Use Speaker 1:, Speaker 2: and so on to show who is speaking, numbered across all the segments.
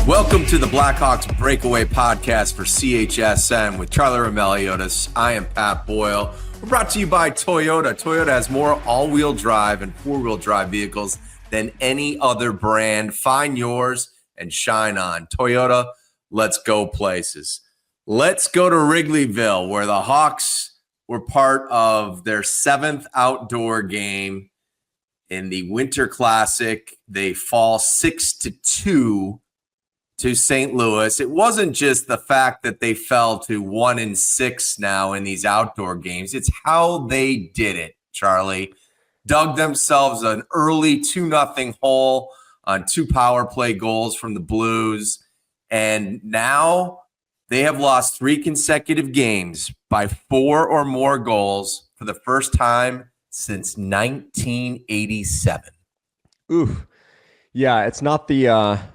Speaker 1: Welcome to the Blackhawks Breakaway podcast for CHSN with Charlie Roumeliotis. I am Pat Boyle. We're brought to you by Toyota. Toyota has more all-wheel drive and four-wheel drive vehicles than any other brand. Find yours and shine on. Toyota, let's go places. Let's go to Wrigleyville, where the Hawks were part of their 7th outdoor game in the Winter Classic. They fall 6-2 to St. Louis. It wasn't just the fact that they fell to 1-6 now in these outdoor games. It's how they did it, Charlie. Dug themselves an early 2-0 hole on 2 power play goals from the Blues. And now they have lost 3 consecutive games by 4 or more goals for the first time since 1987.
Speaker 2: Oof. Yeah, it's not the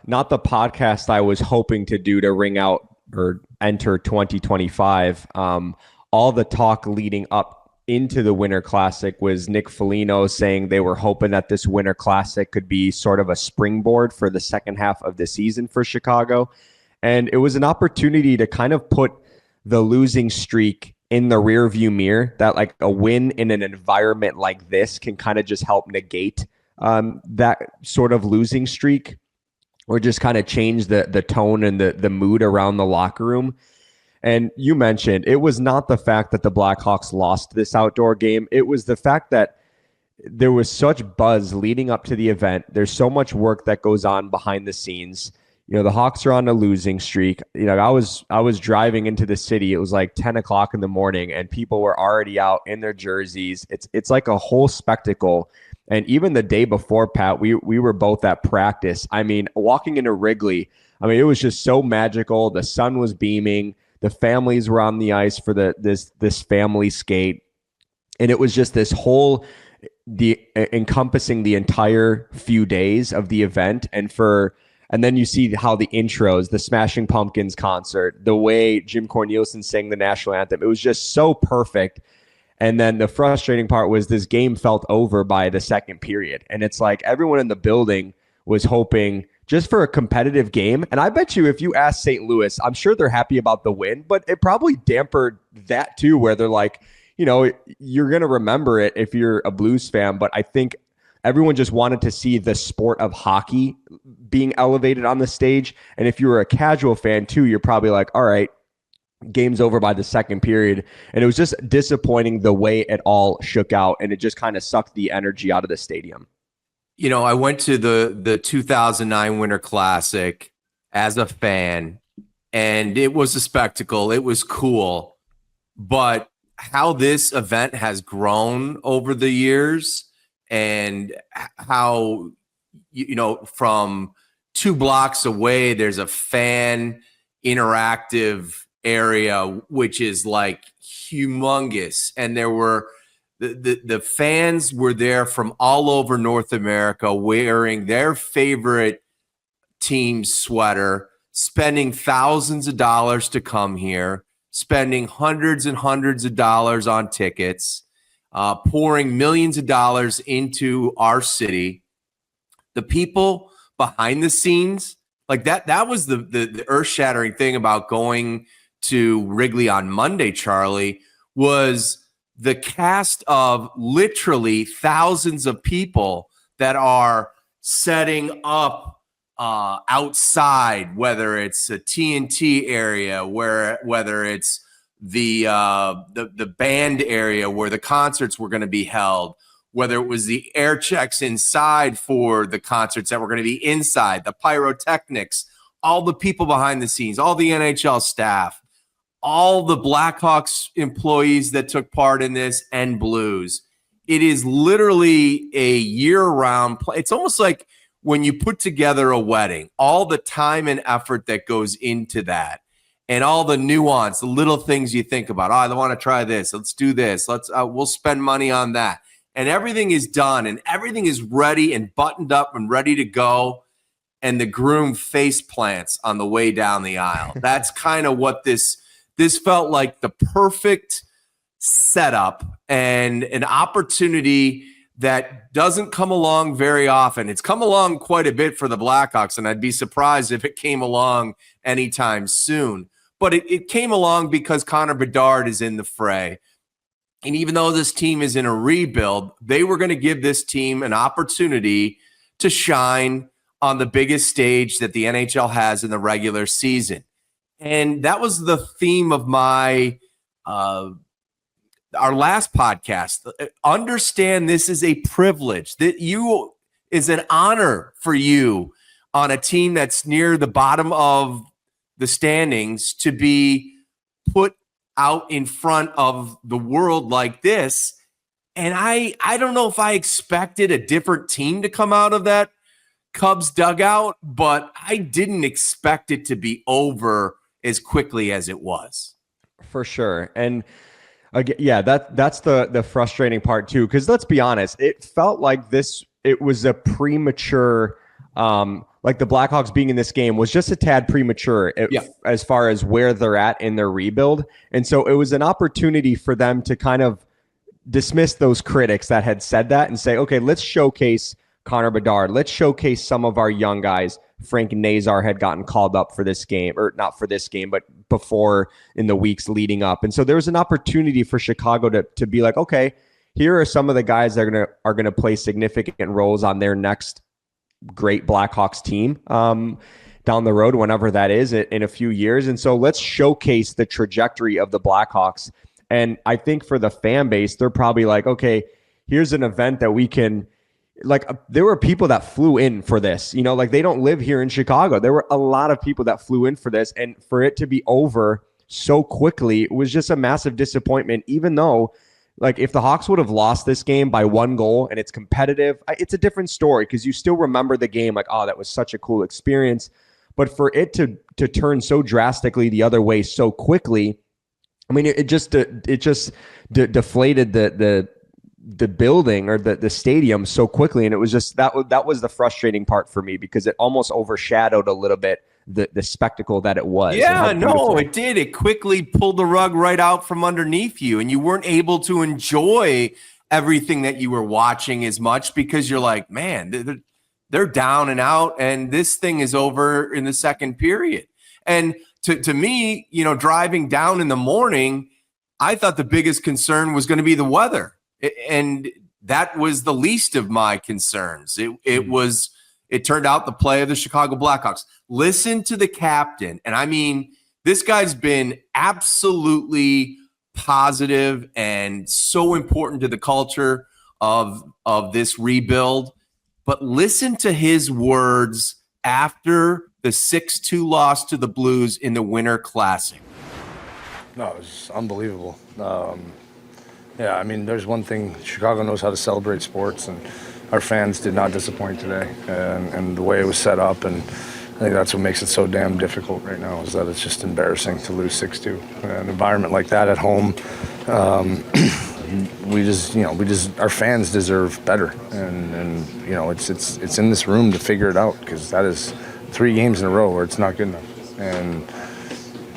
Speaker 2: podcast I was hoping to do to ring out or enter 2025. All the talk leading up into the Winter Classic was Nick Foligno saying they were hoping that this Winter Classic could be sort of a springboard for the second half of the season for Chicago. And it was an opportunity to kind of put the losing streak in the rearview mirror, that like a win in an environment like this can kind of just help negate that sort of losing streak, or just kind of change the tone and the mood around the locker room. And you mentioned it was not the fact that the Blackhawks lost this outdoor game. It was the fact that there was such buzz leading up to the event. There's so much work that goes on behind the scenes. You know, the Hawks are on a losing streak. You know, I was driving into the city. It was like 10 o'clock in the morning and people were already out in their jerseys. It's like a whole spectacle. And even the day before, Pat, we were both at practice. I mean, walking into Wrigley, I mean, it was just so magical. The sun was beaming. The families were on the ice for this family skate. And it was just this whole encompassing the entire few days of the event. And then you see how the intros, the Smashing Pumpkins concert, the way Jim Cornelison sang the national anthem, it was just so perfect. And then the frustrating part was this game felt over by the second period. And it's like everyone in the building was hoping just for a competitive game. And I bet you if you ask St. Louis, I'm sure they're happy about the win, but it probably dampened that too, where they're like, you know, you're going to remember it if you're a Blues fan. But I think everyone just wanted to see the sport of hockey being elevated on the stage. And if you were a casual fan too, you're probably like, all right, game's over by the second period. And it was just disappointing the way it all shook out, and it just kind of sucked the energy out of the stadium.
Speaker 1: You know, I went to the 2009 Winter Classic as a fan, and it was a spectacle. It was cool. But how this event has grown over the years, and how, you know, from 2 blocks away, there's a fan interactive area, which is like humongous. And there were the fans were there from all over North America wearing their favorite team sweater, spending thousands of dollars to come here, spending hundreds and hundreds of dollars on tickets, pouring millions of dollars into our city. The people behind the scenes, like that was the earth-shattering thing about going to Wrigley on Monday, Charlie, was the cast of literally thousands of people that are setting up outside, whether it's a TNT area, whether it's the band area where the concerts were going to be held, whether it was the air checks inside for the concerts that were going to be inside, the pyrotechnics, all the people behind the scenes, all the NHL staff, all the Blackhawks employees that took part in this, and Blues. It is literally a year-round play. It's almost like when you put together a wedding, all the time and effort that goes into that, and all the nuance, the little things you think about. Oh, I want to try this. Let's do this. We'll spend money on that. And everything is done, and everything is ready and buttoned up and ready to go. And the groom face plants on the way down the aisle. That's kind of what this felt like, the perfect setup and an opportunity that doesn't come along very often. It's come along quite a bit for the Blackhawks, and I'd be surprised if it came along anytime soon. But it came along because Connor Bedard is in the fray. And even though this team is in a rebuild, they were going to give this team an opportunity to shine on the biggest stage that the NHL has in the regular season. And that was the theme of my our last podcast. Understand this is a privilege, that you is an honor for you on a team that's near the bottom of the standings to be put out in front of the world like this. And I don't know if I expected a different team to come out of that Cubs dugout, but I didn't expect it to be over as quickly as it was. For sure. And again, yeah, that's the frustrating part too, because let's be honest, it felt like it was a premature, like the Blackhawks being in this game was just a tad premature as far as where they're at in their rebuild. And so it was an opportunity for them to kind of dismiss those critics that had said that and say, okay, let's showcase Connor Bedard. Let's showcase some of our young guys. Frank Nazar had gotten called up for this game, or not for this game, but before in the weeks leading up. And so there was an opportunity for Chicago to be like, okay, here are some of the guys that are gonna play significant roles on their next great Blackhawks team down the road, whenever that is, in a few years. And so let's showcase the trajectory of the Blackhawks. And I think for the fan base, they're probably like, okay, here's an event that we can, like, there were people that flew in for this, like they don't live here in Chicago. There were a lot of people that flew in for this, and for it to be over so quickly, it was just a massive disappointment, even though, like, if the Hawks would have lost this game by 1 goal and it's competitive, it's a different story because you still remember the game like, oh, that was such a cool experience. But for it to turn so drastically the other way so quickly, I mean, it just deflated the building or the stadium so quickly. And it was just that was the frustrating part for me, because it almost overshadowed a little bit the spectacle that it was. Yeah, no, it did. It quickly pulled the rug right out from underneath you, and you weren't able to enjoy everything that you were watching as much because you're like, man, they're down and out, and this thing is over in the second period. And to me, driving down in the morning, I thought the biggest concern was going to be the weather. And that was the least of my concerns. It turned out the play of the Chicago Blackhawks. Listen to the captain. And I mean, this guy's been absolutely positive and so important to the culture of this rebuild. But listen to his words after the 6-2 loss to the Blues in the Winter Classic.
Speaker 3: No, it was unbelievable. Yeah, I mean, there's one thing, Chicago knows how to celebrate sports, and our fans did not disappoint today, and the way it was set up, and I think that's what makes it so damn difficult right now, is that it's just embarrassing to lose 6-2. An environment like that at home, our fans deserve better, and it's in this room to figure it out, because that is 3 games in a row where it's not good enough, and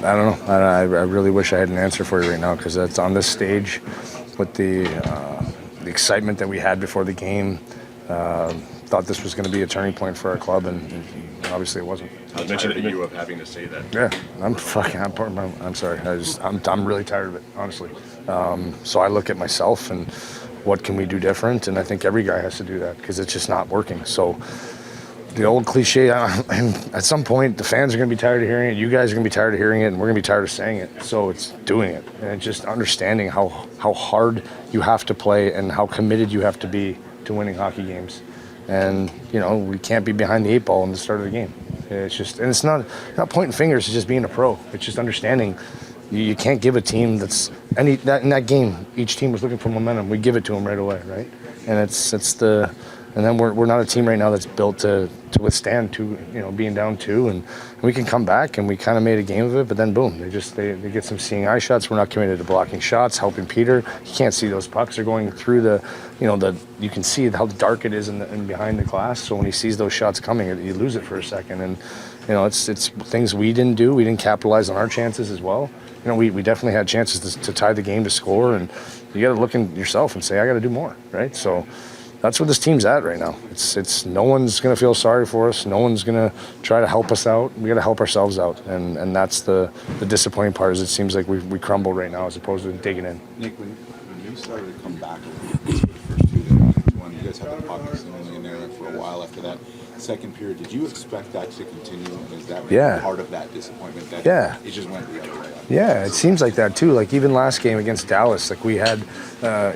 Speaker 3: I don't know. I really wish I had an answer for you right now, because that's on this stage with the excitement that we had before the game. Thought this was going to be a turning point for our club, and obviously it wasn't.
Speaker 4: I mentioned you of having to say that.
Speaker 3: Yeah, I'm sorry. I'm really tired of it, honestly. So I look at myself and what can we do different, and I think every guy has to do that because it's just not working. So the old cliche, and at some point the fans are going to be tired of hearing it, you guys are going to be tired of hearing it, and we're going to be tired of saying it. So it's doing it, and it's just understanding how hard you have to play and how committed you have to be to winning hockey games. And we can't be behind the 8 ball in the start of the game. It's just, and it's not pointing fingers, it's just being a pro. It's just understanding you can't give a team in that game, each team was looking for momentum. We give it to them right away, right? And and then we're not a team right now that's built to withstand being down 2, and we can come back, and we kind of made a game of it, but then boom, they get some seeing eye shots. We're not committed to blocking shots, helping Peter. You can't see those pucks are going through you can see how dark it is in behind the glass. So when he sees those shots coming, you lose it for a second, and it's things we didn't do. We didn't capitalize on our chances as well. We definitely had chances to tie the game, to score, and you got to look in yourself and say, I got to do more, right? So. that's where this team's at right now. It's no one's going to feel sorry for us. No one's going to try to help us out. We got to help ourselves out, and that's the disappointing part. Is it seems like we crumble right now as opposed to digging in.
Speaker 5: Nick, when you started to come back for the first two there, one, you guys had the puck in there for a while after that. Second period, did you expect that to continue? And is that part of that disappointment that it just went the other way?
Speaker 3: Yeah, it seems like that too. Like even last game against Dallas, like we had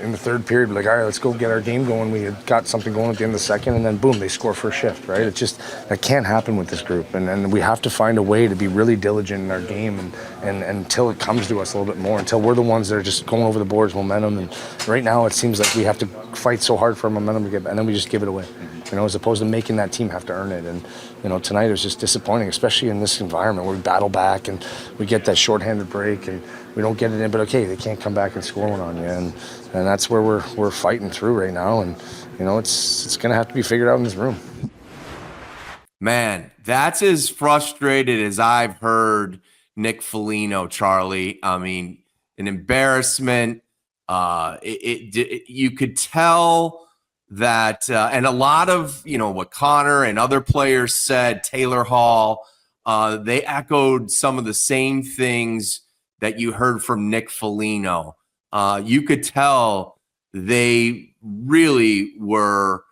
Speaker 3: in the third period, like, all right, let's go get our game going. We had got something going at the end of the second, and then boom, they score first shift, right? It just, that can't happen with this group. And we have to find a way to be really diligent in our game and until it comes to us a little bit more, until we're the ones that are just going over the boards, momentum. And right now it seems like we have to fight so hard for momentum to get, and then we just give it away. As opposed to making that team have to earn it. And, tonight it was just disappointing, especially in this environment where we battle back and we get that shorthanded break and we don't get it in, but okay, they can't come back and score one on you. And that's where we're fighting through right now. And, it's going to have to be figured out in this room.
Speaker 1: Man, that's as frustrated as I've heard Nick Foligno, Charlie. I mean, an embarrassment. You could tell that, and a lot of, what Connor and other players said, Taylor Hall, they echoed some of the same things that you heard from Nick Foligno. You could tell they really were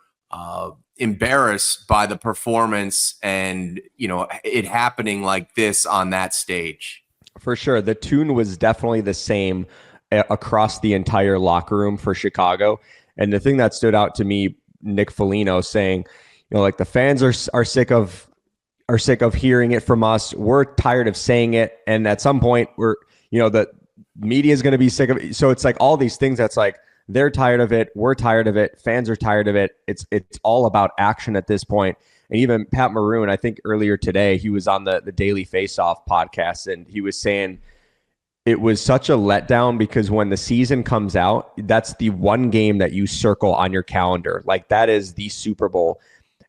Speaker 1: embarrassed by the performance and, it happening like this on that stage.
Speaker 2: For sure. The tune was definitely the same across the entire locker room for Chicago. And the thing that stood out to me, Nick Foligno saying, like the fans are sick of hearing it from us. We're tired of saying it. And at some point the media is going to be sick of it. So it's like all these things that's like, they're tired of it. We're tired of it. Fans are tired of it. It's all about action at this point. And even Pat Maroon, I think earlier today, he was on the Daily Faceoff podcast and he was saying, it was such a letdown because when the season comes out, that's the one game that you circle on your calendar. Like that is the Super Bowl.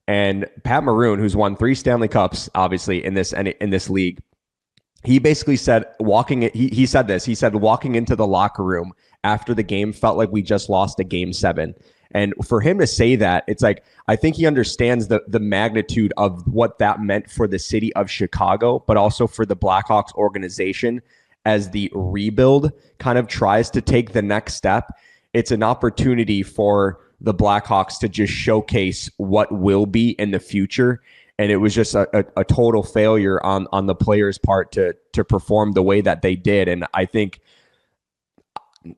Speaker 2: And Pat Maroon, who's won 3 Stanley Cups, obviously in this league, he basically said he said this. He said walking into the locker room after the game felt like we just lost a Game 7. And for him to say that, it's like I think he understands the magnitude of what that meant for the city of Chicago, but also for the Blackhawks organization. As the rebuild kind of tries to take the next step, it's an opportunity for the Blackhawks to just showcase what will be in the future. And it was just a total failure on the players' part to perform the way that they did. And I think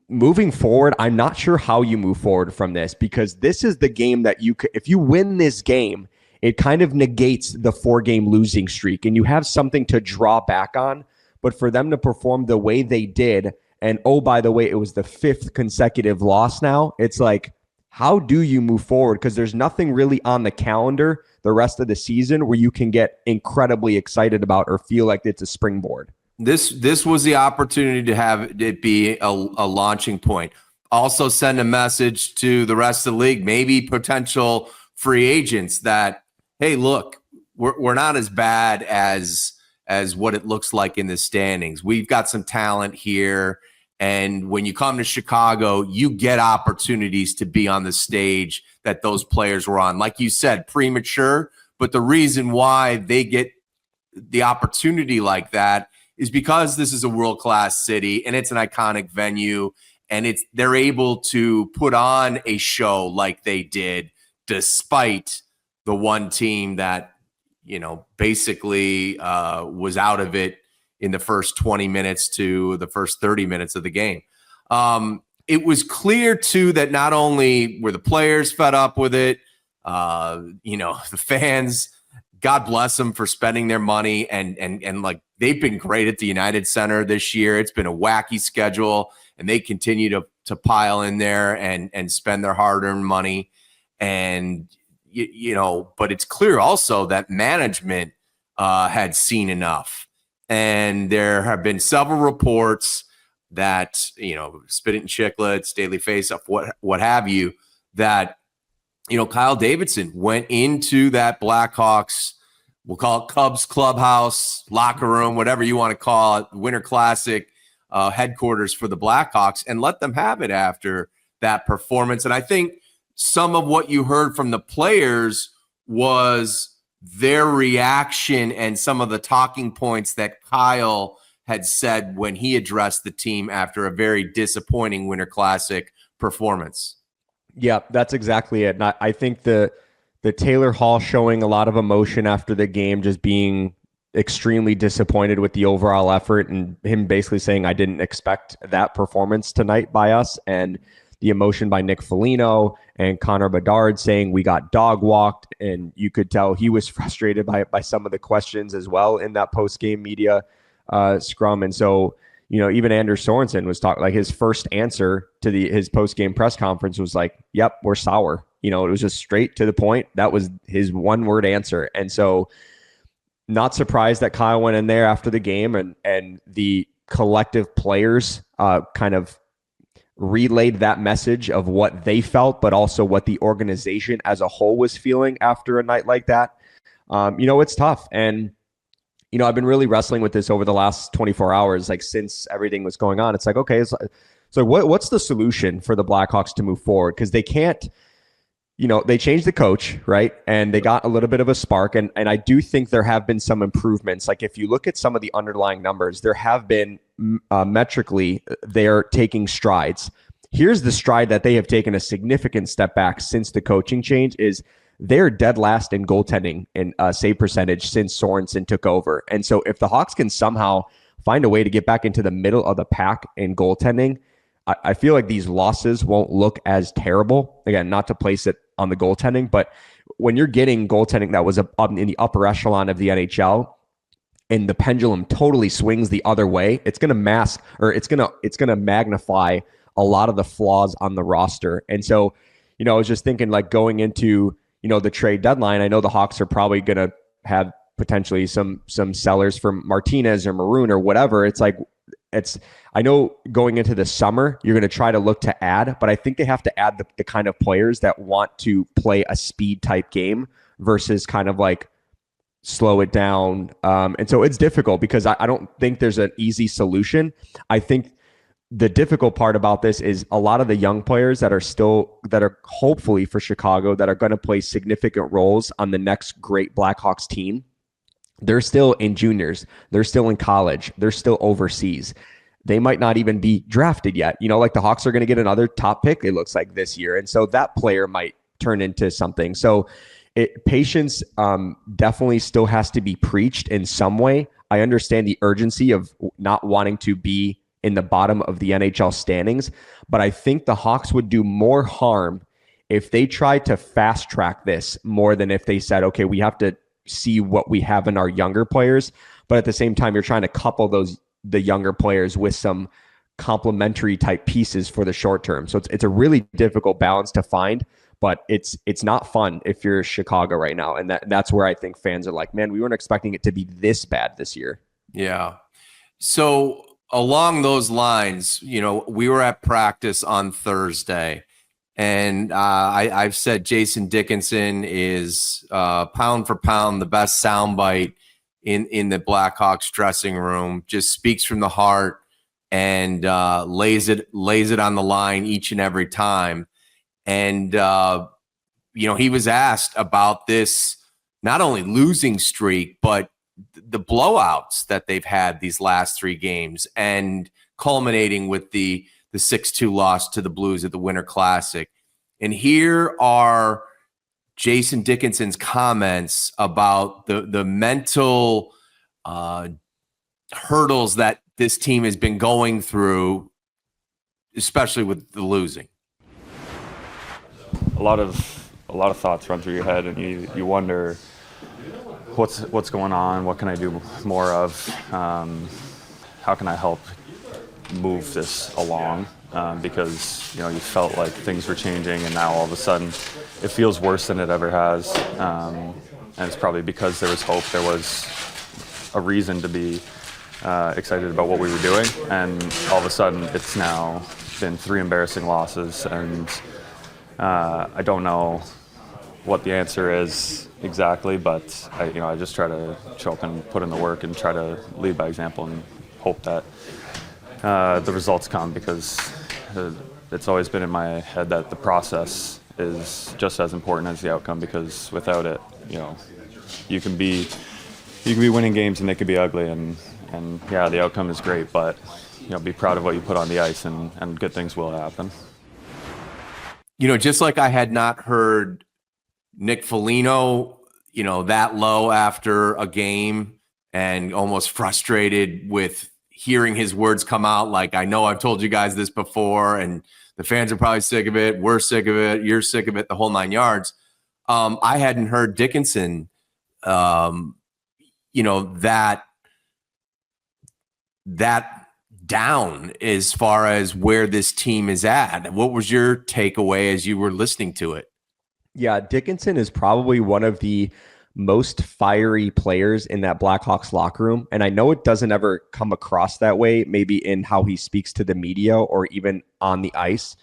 Speaker 2: moving forward, I'm not sure how you move forward from this because this is the game that if you win this game, it kind of negates the 4-game losing streak and you have something to draw back on. But for them to perform the way they did, and oh, by the way, it was the 5th consecutive loss now, it's like, how do you move forward? Because there's nothing really on the calendar the rest of the season where you can get incredibly excited about or feel like it's a springboard.
Speaker 1: This was the opportunity to have it be a launching point. Also send a message to the rest of the league, maybe potential free agents that, hey, look, we're not as bad as what it looks like in the standings. We've got some talent here. And when you come to Chicago, you get opportunities to be on the stage that those players were on. Like you said, premature, but the reason why they get the opportunity like that is because this is a world-class city and it's an iconic venue and they're able to put on a show like they did despite the one team that basically was out of it in the first 20 minutes to the first 30 minutes of the game. It was clear, too, that not only were the players fed up with it, the fans, God bless them for spending their money. And like they've been great at the United Center this year. It's been a wacky schedule, and they continue to pile in there and spend their hard-earned money. And but it's clear also that management had seen enough. And there have been several reports that, Spit It and Chicklets, Daily Face-Off, what have you, that, Kyle Davidson went into that Blackhawks, we'll call it Cubs clubhouse, locker room, whatever you want to call it, Winter Classic headquarters for the Blackhawks, and let them have it after that performance. And I think some of what you heard from the players was their reaction and some of the talking points that Kyle had said when he addressed the team after a very disappointing Winter Classic performance.
Speaker 2: Yeah, that's exactly it. And I think the Taylor Hall showing a lot of emotion after the game, just being extremely disappointed with the overall effort, and him basically saying, I didn't expect that performance tonight by us. And the emotion by Nick Foligno and Connor Bedard saying we got dog walked. And you could tell he was frustrated by some of the questions as well in that post-game media scrum. And so, even Anders Sorensen was talking, like his first answer to his post-game press conference was like, yep, we're sour. It was just straight to the point. That was his one-word answer. And so not surprised that Kyle went in there after the game and the collective players kind of relayed that message of what they felt, but also what the organization as a whole was feeling after a night like that. It's tough. And I've been really wrestling with this over the last 24 hours, like since everything was going on. It's like, okay, so what's the solution for the Blackhawks to move forward? Because they can't, they changed the coach, right? And they got a little bit of a spark. And I do think there have been some improvements. Like if you look at some of the underlying numbers, there have been metrically, they're taking strides. Here's the stride that they have taken a significant step back since the coaching change is they're dead last in goaltending and save percentage since Sorensen took over. And so if the Hawks can somehow find a way to get back into the middle of the pack in goaltending, I feel like these losses won't look as terrible. Again, not to place it on the goaltending, but when you're getting goaltending that was up in the upper echelon of the NHL and the pendulum totally swings the other way, it's going to mask, or it's going to magnify a lot of the flaws on the roster. And so, I was just thinking, like, going into the trade deadline, I know the Hawks are probably going to have potentially some sellers for Martinez or Maroon or whatever. It's like, I know going into the summer, you're going to try to look to add, but I think they have to add the kind of players that want to play a speed type game versus kind of like slow it down. And so it's difficult because I don't think there's an easy solution. I think the difficult part about this is a lot of the young players that are hopefully for Chicago that are going to play significant roles on the next great Blackhawks team. They're still in juniors. They're still in college. They're still overseas. They might not even be drafted yet. Like the Hawks are going to get another top pick, it looks like, this year. And so that player might turn into something. So patience definitely still has to be preached in some way. I understand the urgency of not wanting to be in the bottom of the NHL standings, but I think the Hawks would do more harm if they tried to fast track this more than if they said, okay, we have to see what we have in our younger players. But at the same time, you're trying to couple the younger players with some complementary type pieces for the short term. So it's a really difficult balance to find, but it's not fun if you're Chicago right now. And that's where I think fans are like, man, we weren't expecting it to be this bad this year.
Speaker 1: Yeah. So along those lines, we were at practice on Thursday, and I've said Jason Dickinson is pound for pound the best soundbite in the Blackhawks dressing room. Just speaks from the heart and lays it on the line each and every time. And he was asked about this not only losing streak, but the blowouts that they've had these last three games, and culminating with the 6-2 loss to the Blues at the Winter Classic. And here are Jason Dickinson's comments about the mental hurdles that this team has been going through, especially with the losing.
Speaker 6: A lot of thoughts run through your head, and you wonder what's going on, what can I do more of, how can I help move this along, because you felt like things were changing, and now all of a sudden it feels worse than it ever has, and it's probably because there was hope, there was a reason to be excited about what we were doing, and all of a sudden it's now been 3 embarrassing losses, and I don't know what the answer is exactly, but I just try to show up and put in the work and try to lead by example and hope that the results come, because it's always been in my head that the process is just as important as the outcome, because without it, you can be winning games and they could be ugly, and yeah, the outcome is great, but be proud of what you put on the ice, and good things will happen.
Speaker 1: Just like I had not heard Nick Foligno, that low after a game and almost frustrated with hearing his words come out. Like, I know I've told you guys this before, and the fans are probably sick of it. We're sick of it. You're sick of it, the whole 9 yards. I hadn't heard Dickinson, that down as far as where this team is at. What was your takeaway as you were listening to it?
Speaker 2: Yeah, Dickinson is probably one of the most fiery players in that Blackhawks locker room. And I know it doesn't ever come across that way, maybe in how he speaks to the media or even on the ice.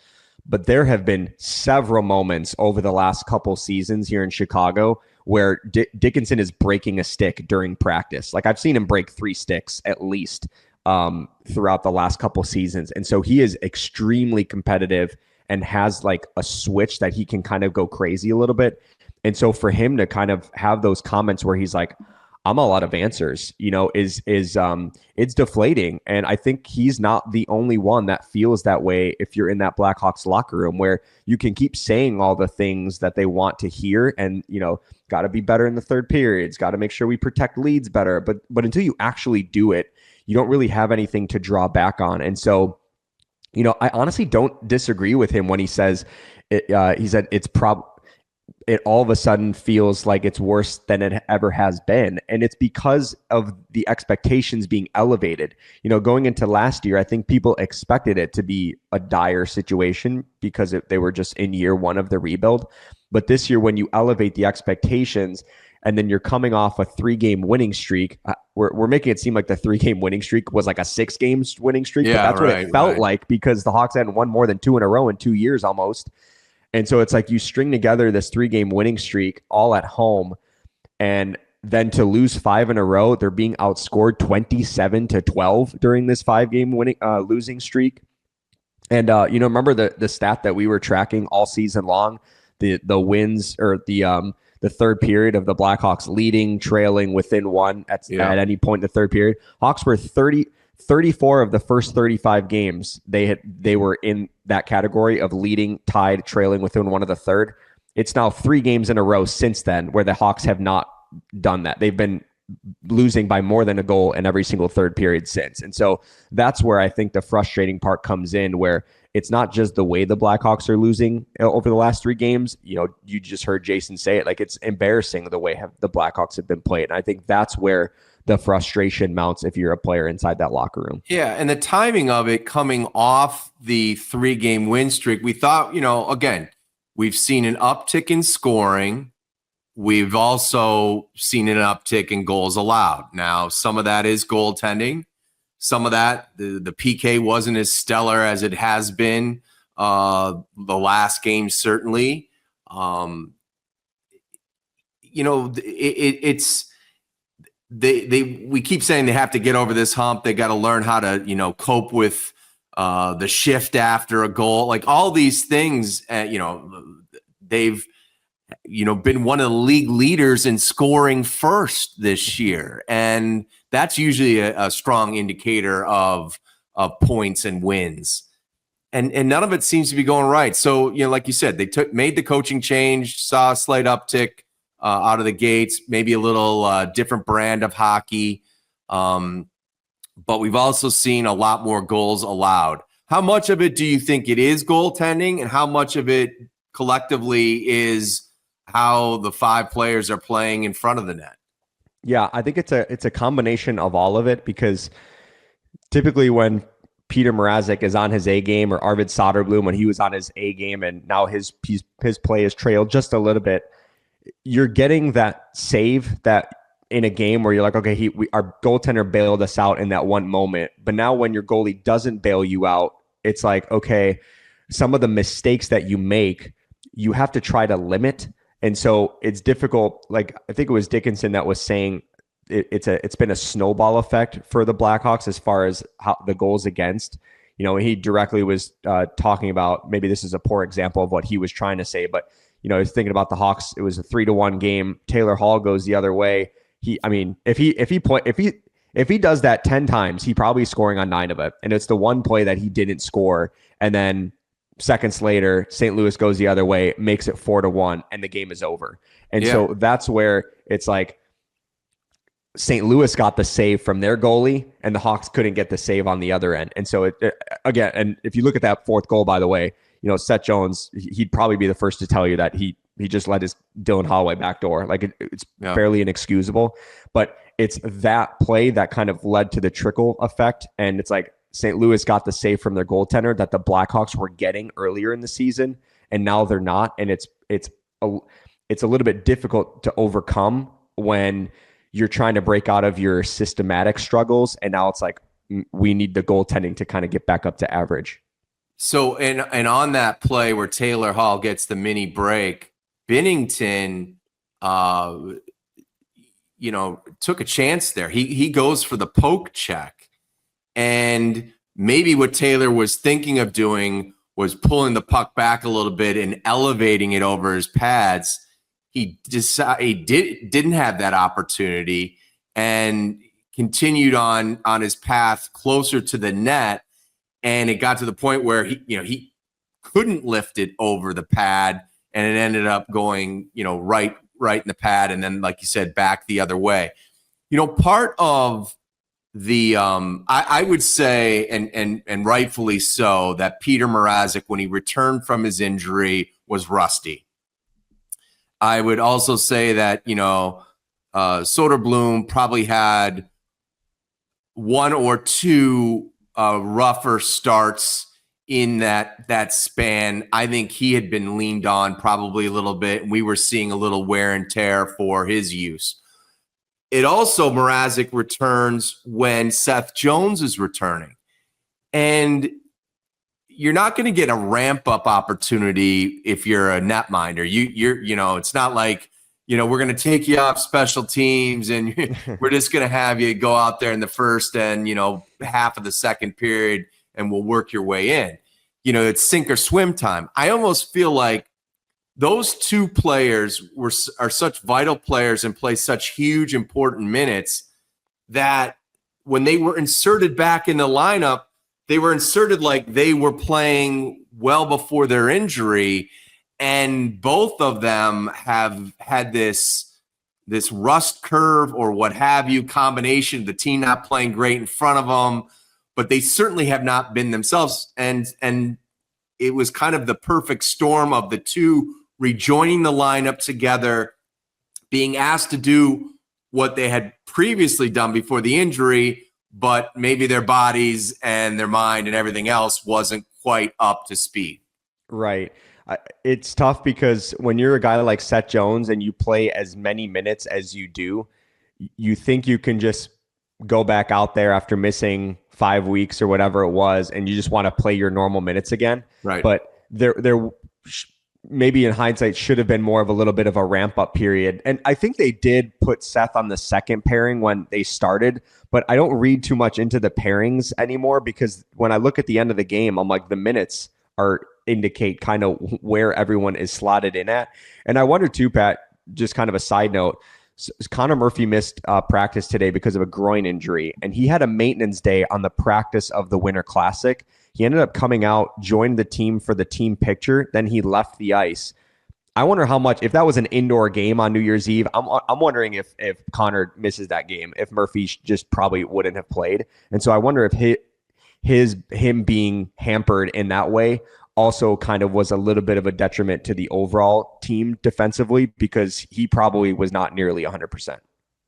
Speaker 2: But there have been several moments over the last couple seasons here in Chicago where Dickinson is breaking a stick during practice. Like, I've seen him break 3 sticks at least throughout the last couple seasons. And so he is extremely competitive and has like a switch that he can kind of go crazy a little bit. And so for him to kind of have those comments where he's like, I'm all out of answers, is it's deflating. And I think he's not the only one that feels that way. If you're in that Blackhawks locker room where you can keep saying all the things that they want to hear and, got to be better in the third periods, got to make sure we protect leads better. But until you actually do it, you don't really have anything to draw back on. And so, I honestly don't disagree with him when he says, he said it all of a sudden feels like it's worse than it ever has been. And it's because of the expectations being elevated. Going into last year, I think people expected it to be a dire situation because they were just in year 1 of the rebuild. But this year, when you elevate the expectations, and then you're coming off a 3-game winning streak, we're making it seem like the 3-game winning streak was like a 6-game winning streak.
Speaker 1: Yeah,
Speaker 2: but that's what it felt like, because the Hawks hadn't won more than 2 in a row in 2 years almost. And so it's like you string together this 3-game winning streak all at home, and then to lose 5 in a row, they're being outscored 27-12 during this 5-game winning losing streak. And remember the stat that we were tracking all season long, the wins, or the third period of the Blackhawks leading, trailing, within 1 at any point in the third period. Hawks were 34 of the first 35 games. They were in that category of leading, tied, trailing, within 1 of the third. It's now 3 games in a row since then where the Hawks have not done that. They've been losing by more than a goal in every single third period since. And so that's where I think the frustrating part comes in, where it's not just the way the Blackhawks are losing over the last 3 games. You just heard Jason say it. Like, it's embarrassing the way the Blackhawks have been played. And I think that's where the frustration mounts if you're a player inside that locker room.
Speaker 1: Yeah, and the timing of it coming off the 3-game win streak, we thought, again, we've seen an uptick in scoring. We've also seen an uptick in goals allowed. Now, some of that is goaltending. Some of that, the PK wasn't as stellar as it has been the last game, certainly. We keep saying they have to get over this hump. They got to learn how to, cope with the shift after a goal. Like, all these things, they've, been one of the league leaders in scoring first this year. And that's usually a strong indicator of points and wins. And none of it seems to be going right. So, like you said, they made the coaching change, saw a slight uptick out of the gates, maybe a little different brand of hockey. But we've also seen a lot more goals allowed. How much of it do you think it is goaltending, and how much of it collectively is how the 5 players are playing in front of the net?
Speaker 2: Yeah, I think it's a combination of all of it, because typically when Peter Mrazek is on his A game, or Arvid Soderblom when he was on his A game, and now his play has trailed just a little bit, you're getting that save that in a game where you're like, okay, our goaltender bailed us out in that one moment. But now when your goalie doesn't bail you out, it's like, okay, some of the mistakes that you make, you have to try to limit. And so it's difficult. Like, I think it was Dickinson that was saying it's been a snowball effect for the Blackhawks as far as how the goals against. he directly was talking about, maybe this is a poor example of what he was trying to say, but he's thinking about the Hawks. It was a 3-1 game. Taylor Hall goes the other way. If he does that 10 times, he probably is scoring on 9 of it. And it's the one play that he didn't score. And then seconds later, St. Louis goes the other way, makes it 4-1, and the game is over. And so that's where it's like St. Louis got the save from their goalie, and the Hawks couldn't get the save on the other end. And so again, and if you look at that fourth goal, by the way, Seth Jones, he'd probably be the first to tell you that he just let his Dylan Holloway backdoor. Like it's fairly inexcusable, but it's that play that kind of led to the trickle effect. And it's like St. Louis got the save from their goaltender that the Blackhawks were getting earlier in the season, and now they're not. And it's a little bit difficult to overcome when you're trying to break out of your systematic struggles. And now it's like, we need the goaltending to kind of get back up to average.
Speaker 1: So, and on that play where Taylor Hall gets the mini break, Binnington, took a chance there. He goes for the poke check, and maybe what Taylor was thinking of doing was pulling the puck back a little bit and elevating it over his pads. He didn't have that opportunity and continued on his path closer to the net. And it got to the point where he couldn't lift it over the pad, and it ended up going, right in the pad. And then, like you said, back the other way. Part of the, I would say, and rightfully so, that Peter Mrazek, when he returned from his injury, was rusty. I would also say that, Soderblom probably had 1 or 2 rougher starts in that span. I think he had been leaned on probably a little bit, and we were seeing a little wear and tear for his use. It also, Mrazek returns when Seth Jones is returning. And you're not going to get a ramp-up opportunity if you're a netminder. It's not like, we're going to take you off special teams and we're just going to have you go out there in the first and, half of the second period, and we'll work your way in. It's sink or swim time. I almost feel like those 2 players are such vital players and play such huge, important minutes that when they were inserted back in the lineup, they were inserted like they were playing well before their injury. And both of them have had this rust curve or what have you, combination, the team not playing great in front of them, but they certainly have not been themselves. And it was kind of the perfect storm of the 2 rejoining the lineup together, being asked to do what they had previously done before the injury, but maybe their bodies and their mind and everything else wasn't quite up to speed.
Speaker 2: Right. It's tough because when you're a guy like Seth Jones and you play as many minutes as you do, you think you can just go back out there after missing 5 weeks or whatever it was, and you just want to play your normal minutes again.
Speaker 1: Right.
Speaker 2: But there maybe in hindsight should have been more of a little bit of a ramp up period. And I think they did put Seth on the second pairing when they started, but I don't read too much into the pairings anymore, because when I look at the end of the game, I'm like, the minutes indicate kind of where everyone is slotted in at. And I wonder too, Pat, just kind of a side note, Connor Murphy missed practice today because of a groin injury, and he had a maintenance day on the practice of the Winter Classic. He ended up coming out, joined the team for the team picture, then he left the ice. I wonder how much, if that was an indoor game on New Year's Eve, I'm wondering if Connor misses that game, if Murphy just probably wouldn't have played. And so I wonder if him being hampered in that way also kind of was a little bit of a detriment to the overall team defensively, because he probably was not nearly 100%.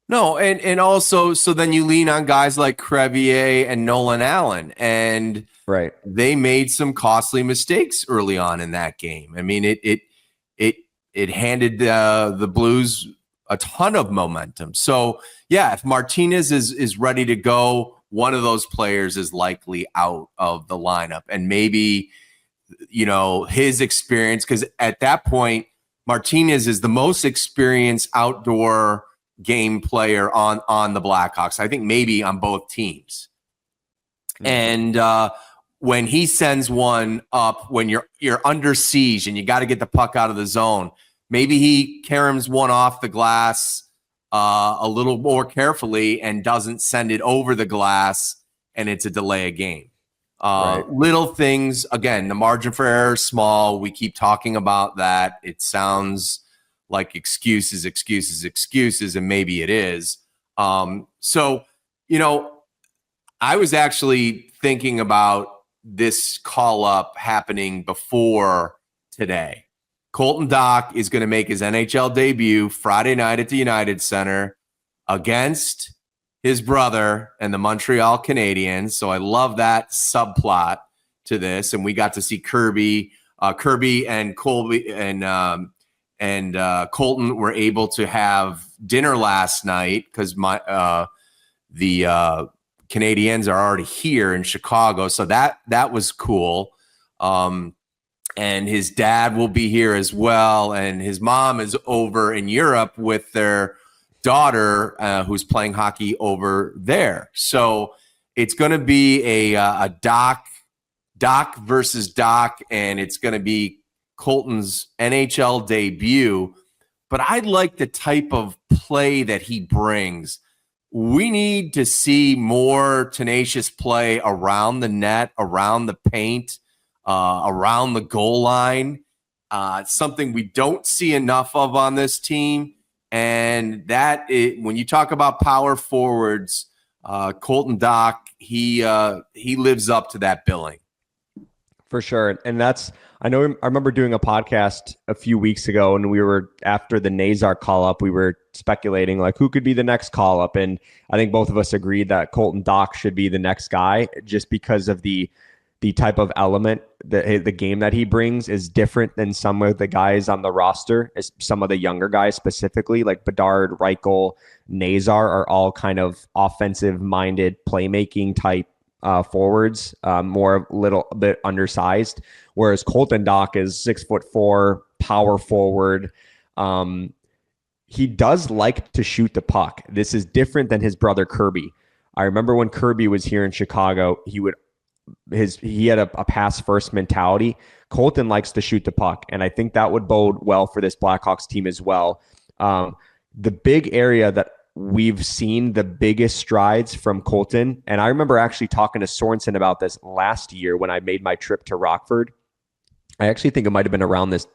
Speaker 1: No, and also, so then you lean on guys like Crevier and Nolan Allen, and
Speaker 2: right,
Speaker 1: they made some costly mistakes early on in that game. I mean, it handed the Blues a ton of momentum. So yeah, if Martinez is ready to go, one of those players is likely out of the lineup, and maybe his experience, because at that point Martinez is the most experienced outdoor game player on the Blackhawks. I think maybe on both teams. Mm-hmm. And when he sends one up when you're under siege and you got to get the puck out of the zone. Maybe he caroms one off the glass a little more carefully and doesn't send it over the glass, and it's a delay of game.
Speaker 2: Right.
Speaker 1: Little things, again, the margin for error is small. We keep talking about that. It sounds like excuses, and maybe it is. So, I was actually thinking about this call up happening before today. Colton Dach is going to make his NHL debut Friday night at the United Center against his brother and the Montreal Canadiens. So I love that subplot to this. And we got to see Kirby and Colby and Colton were able to have dinner last night because the Canadiens are already here in Chicago. So that was cool. And his dad will be here as well. And his mom is over in Europe with their daughter who's playing hockey over there. So it's going to be a Dach versus Dach, and it's going to be Colton's NHL debut. But I like the type of play that he brings. We need to see more tenacious play around the net, around the paint, around the goal line. Something we don't see enough of on this team. And when you talk about power forwards, Colton Dach, he lives up to that billing.
Speaker 2: For sure. And I remember doing a podcast a few weeks ago, and we were, after the Nazar call up, we were speculating like who could be the next call up. And I think both of us agreed that Colton Dach should be the next guy, just because of the type of element that the game that he brings is different than some of the guys on the roster. Some of the younger guys specifically, like Bedard, Reichel, Nazar, are all kind of offensive-minded, playmaking type forwards, more a little bit undersized. Whereas Colton Dach is 6'4", power forward. He does like to shoot the puck. This is different than his brother Kirby. I remember when Kirby was here in Chicago, he had a pass first mentality. Colton likes to shoot the puck, and I think that would bode well for this Blackhawks team as well. The big area that we've seen the biggest strides from Colton, and I remember actually talking to Sorensen about this last year when I made my trip to Rockford. I actually think it might have been around this,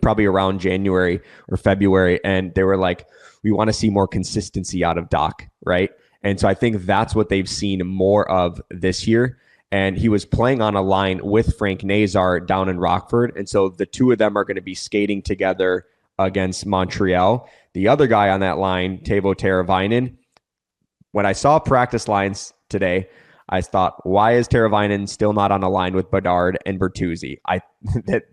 Speaker 2: probably around January or February, and they were like, we want to see more consistency out of Dach, right? And so I think that's what they've seen more of this year. And he was playing on a line with Frank Nazar down in Rockford. And so the two of them are going to be skating together against Montreal. The other guy on that line, Teuvo Teravainen, when I saw practice lines today, I thought, why is Teravainen still not on a line with Bedard and Bertuzzi?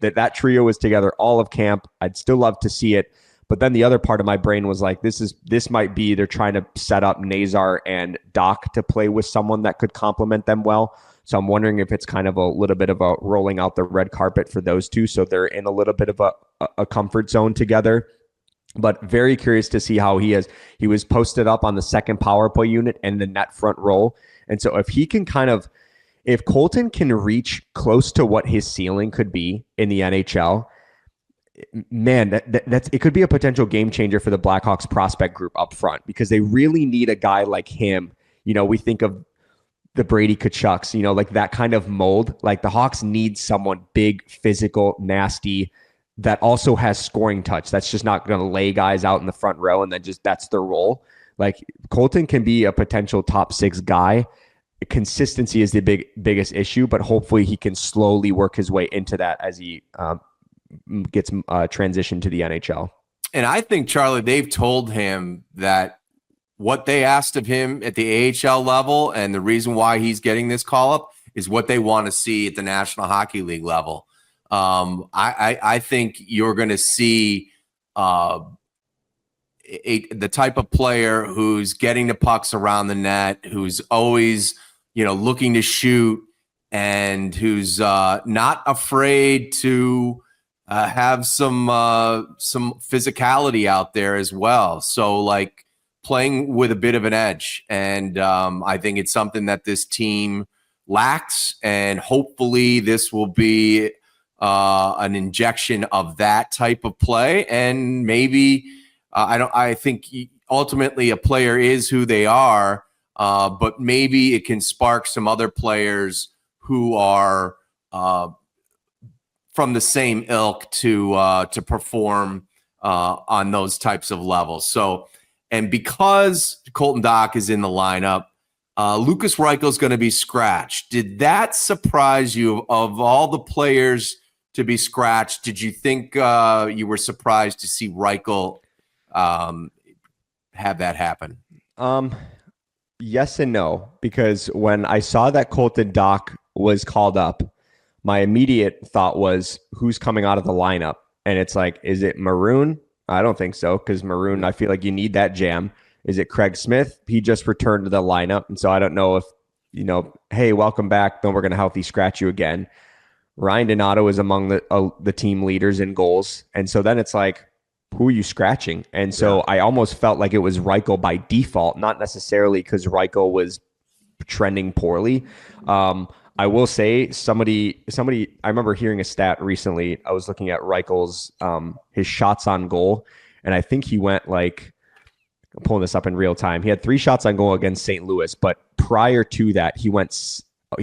Speaker 2: That trio was together all of camp. I'd still love to see it. But then the other part of my brain was like, this might be they're trying to set up Nazar and Dach to play with someone that could complement them well. So I'm wondering if it's kind of a little bit of a rolling out the red carpet for those two. So they're in a little bit of a comfort zone together. But very curious to see how he is. He was posted up on the second power play unit and the net front roll. And so if Colton can reach close to what his ceiling could be in the NHL, man, it could be a potential game changer for the Blackhawks prospect group up front, because they really need a guy like him. We think of the Brady Kachucks, like that kind of mold. Like the Hawks need someone big, physical, nasty, that also has scoring touch. That's just not going to lay guys out in the front row and then just that's their role. Like Colton can be a potential top 6 guy. Consistency is the biggest issue, but hopefully he can slowly work his way into that as he gets transitioned to the NHL.
Speaker 1: And I think, Charlie, they've told him that what they asked of him at the AHL level and the reason why he's getting this call up is what they want to see at the National Hockey League level. I think you're going to see the type of player who's getting the pucks around the net, who's always, looking to shoot, and who's not afraid to have some physicality out there as well. So like playing with a bit of an edge. And I think it's something that this team lacks, and hopefully this will be an injection of that type of play. And maybe I think ultimately a player is who they are, but maybe it can spark some other players who are from the same ilk to perform on those types of levels. So, and because Colton Dach is in the lineup, Lukas Reichel is going to be scratched. Did that surprise you? Of all the players to be scratched, did you think you were surprised to see Reichel have that happen?
Speaker 2: Yes and no, because when I saw that Colton Dach was called up, my immediate thought was, who's coming out of the lineup? And it's like, is it Maroon? I don't think so, because Maroon, I feel like you need that jam. Is it Craig Smith? He just returned to the lineup. And so I don't know if, hey, welcome back. Then we're going to healthy scratch you again. Ryan Donato is among the team leaders in goals. And so then it's like, who are you scratching? And so I almost felt like it was Reichel by default, not necessarily because Reichel was trending poorly. I will say somebody, I remember hearing a stat recently. I was looking at Reichel's, his shots on goal. And I think he went like, I'm pulling this up in real time. He had 3 shots on goal against St. Louis, but prior to that, he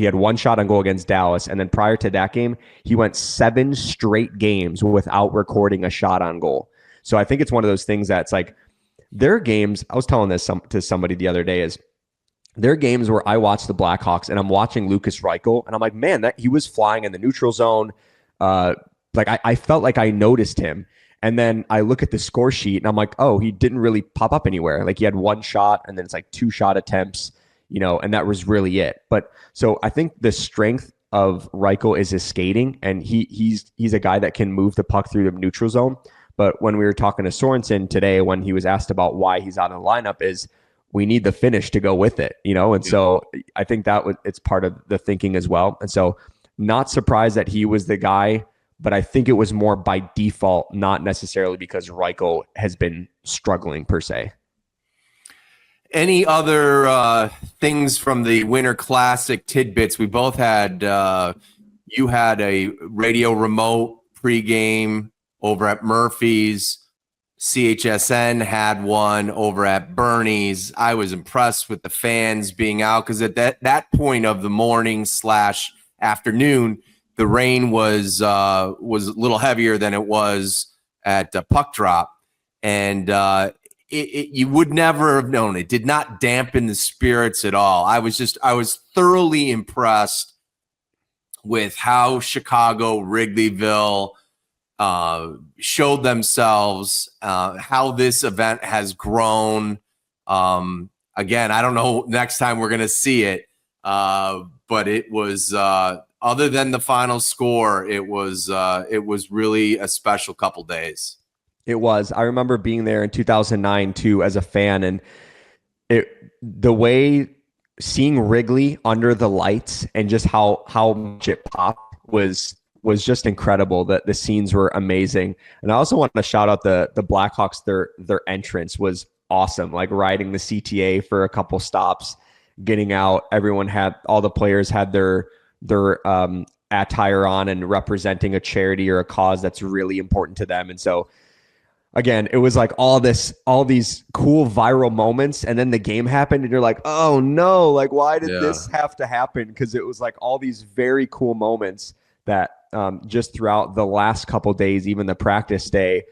Speaker 2: had 1 shot on goal against Dallas. And then prior to that game, he went 7 straight games without recording a shot on goal. So I think it's one of those things that's like, their games, I was telling this to somebody the other day, is there are games where I watch the Blackhawks and I'm watching Lukas Reichel and I'm like, man, that he was flying in the neutral zone. I felt like I noticed him. And then I look at the score sheet and I'm like, oh, he didn't really pop up anywhere. Like he had 1 shot and then it's like 2 shot attempts, and that was really it. But so I think the strength of Reichel is his skating, and he's a guy that can move the puck through the neutral zone. But when we were talking to Sorensen today, when he was asked about why he's out of the lineup, is we need the finish to go with it, And so I think it's part of the thinking as well. And so not surprised that he was the guy, but I think it was more by default, not necessarily because Reichel has been struggling per se.
Speaker 1: Any other things from the Winter Classic tidbits? We both had, you had a radio remote pregame over at Murphy's. CHSN had one over at Bernie's. I was impressed with the fans being out because at that point of the morning / afternoon, the rain was a little heavier than it was at Puck Drop, and you would never have known. It did not dampen the spirits at all. I was thoroughly impressed with how Chicago, Wrigleyville showed themselves, how this event has grown. Again, I don't know next time we're going to see it, but it was other than the final score, it was really a special couple days.
Speaker 2: It was. I remember being there in 2009 too as a fan, and the way seeing Wrigley under the lights and just how much it popped was just incredible. That the scenes were amazing. And I also want to shout out the Blackhawks. Their entrance was awesome. Like riding the CTA for a couple stops, getting out. All the players had their attire on and representing a charity or a cause that's really important to them. And so again, it was like all these cool viral moments, and then the game happened and you're like, oh no, like why did this have to happen? Because it was like all these very cool moments that just throughout the last couple days, even the practice day,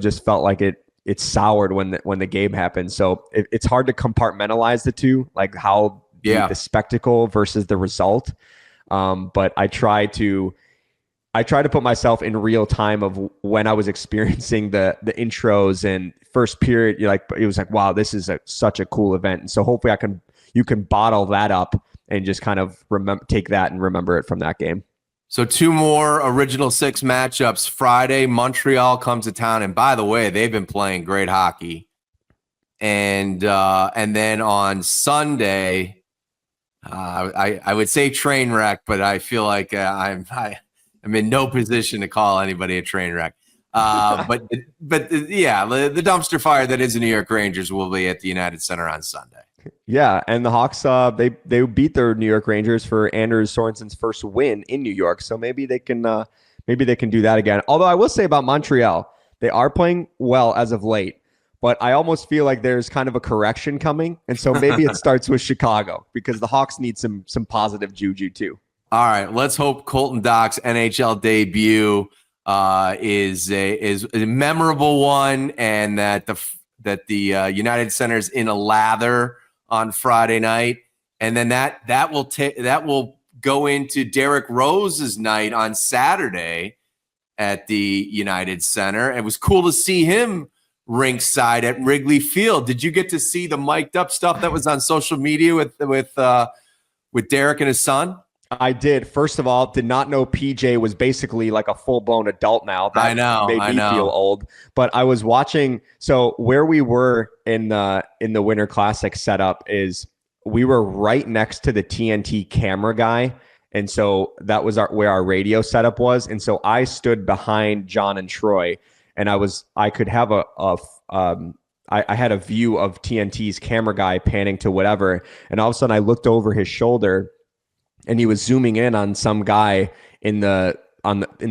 Speaker 2: just felt like it soured when the game happened. So it's hard to compartmentalize the two, like how the spectacle versus the result. But I try to put myself in real time of when I was experiencing the intros and first period. It was like, wow, this is such a cool event. And so hopefully you can bottle that up and just kind of take that and remember it from that game.
Speaker 1: So 2 more Original Six matchups. Friday, Montreal comes to town, and by the way, they've been playing great hockey. And then on Sunday, I would say train wreck, but I feel like I'm in no position to call anybody a train wreck. But the dumpster fire that is the New York Rangers will be at the United Center on Sunday.
Speaker 2: Yeah, and the Hawks they beat their New York Rangers for Anders Sorensen's first win in New York, so maybe they can do that again. Although I will say about Montreal, they are playing well as of late, but I almost feel like there's kind of a correction coming, and so maybe it starts with Chicago because the Hawks need some positive juju too.
Speaker 1: All right, let's hope Colton Dach's NHL debut is a memorable one, and that the United Center's in a lather on Friday night, and then that will go into Derrick Rose's night on Saturday at the United Center. It was cool to see him rinkside at Wrigley Field. Did you get to see the mic'd up stuff that was on social media with Derrick and his son?
Speaker 2: I did. First of all, did not know PJ was basically like a full-blown adult now. That
Speaker 1: I know.
Speaker 2: Made me feel old. But I was watching. So where we were in the Winter Classic setup is we were right next to the TNT camera guy, and so that was where our radio setup was. And so I stood behind John and Troy, and I could have I had a view of TNT's camera guy panning to whatever, and all of a sudden I looked over his shoulder. And he was zooming in on some guy in the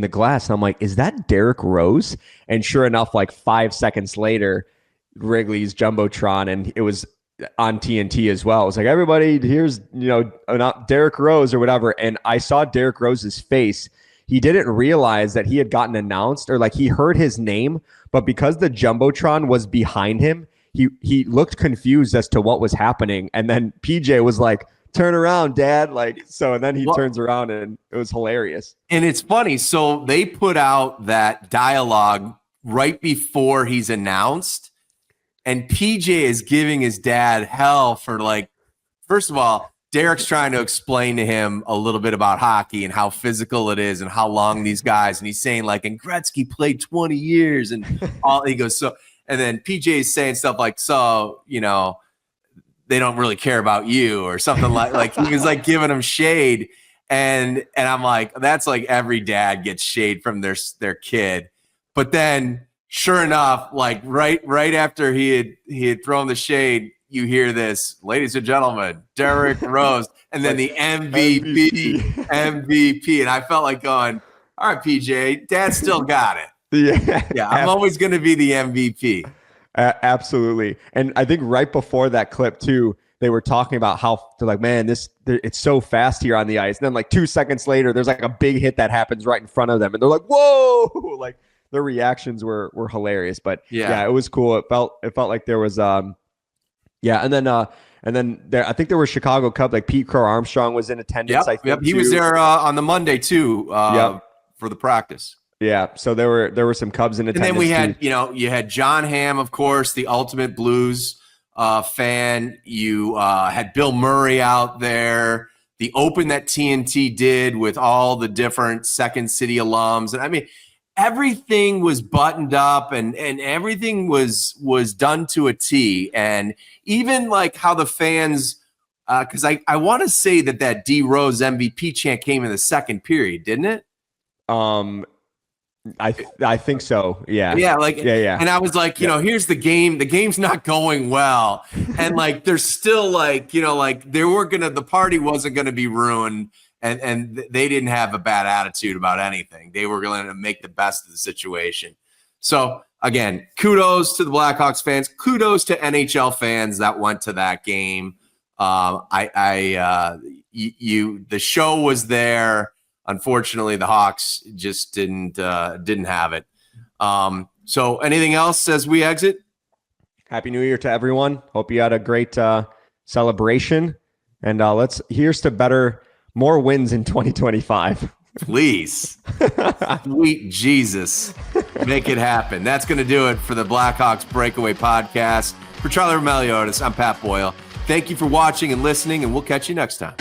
Speaker 2: glass. And I'm like, is that Derrick Rose? And sure enough, like 5 seconds later, Wrigley's Jumbotron, and it was on TNT as well. It was like, everybody, here's, not Derrick Rose or whatever. And I saw Derrick Rose's face. He didn't realize that he had gotten announced, or like he heard his name, but because the Jumbotron was behind him, he looked confused as to what was happening. And then PJ was like, turn around, Dad. And then he turns around, and it was hilarious.
Speaker 1: And it's funny. So they put out that dialogue right before he's announced, and PJ is giving his dad hell for first of all, Derrick's trying to explain to him a little bit about hockey and how physical it is and how long these guys, and he's saying and Gretzky played 20 years and all. He goes, and then PJ is saying stuff like, they don't really care about you or something like he was giving him shade. And I'm like, that's like every dad gets shade from their kid. But then sure enough, right after he had thrown the shade, you hear this, ladies and gentlemen, Derrick Rose, and then the MVP. And I felt like going, all right, PJ, Dad still got it. Yeah. I'm always going to be the MVP.
Speaker 2: Absolutely. And I think right before that clip too, they were talking about how they're like, man, it's so fast here on the ice. And then 2 seconds later, there's a big hit that happens right in front of them. And they're like, whoa, their reactions were hilarious. But yeah, it was cool. It felt like there was, and then there, I think there were Chicago Cubs, Pete Crow Armstrong was in attendance.
Speaker 1: Yep. He was there on the Monday too, for the practice.
Speaker 2: Yeah, so there were some Cubs in attendance.
Speaker 1: And then we had, you had John Hamm, of course, the ultimate Blues fan. You had Bill Murray out there. The open that TNT did with all the different Second City alums, and I mean, everything was buttoned up, and everything was done to a T. And even how the fans, because I want to say that D Rose MVP chant came in the second period, didn't it?
Speaker 2: I think so. Yeah.
Speaker 1: Yeah. And I was like, here's the game. The game's not going well. And there's still the party wasn't going to be ruined. And they didn't have a bad attitude about anything. They were going to make the best of the situation. So again, kudos to the Blackhawks fans. Kudos to NHL fans that went to that game. The show was there. Unfortunately, the Hawks just didn't have it. So anything else as we exit?
Speaker 2: Happy New Year to everyone. Hope you had a great celebration. And here's to more wins in 2025.
Speaker 1: Please. Sweet Jesus. Make it happen. That's going to do it for the Blackhawks Breakaway podcast. For Charlie Roumeliotis, I'm Pat Boyle. Thank you for watching and listening, and we'll catch you next time.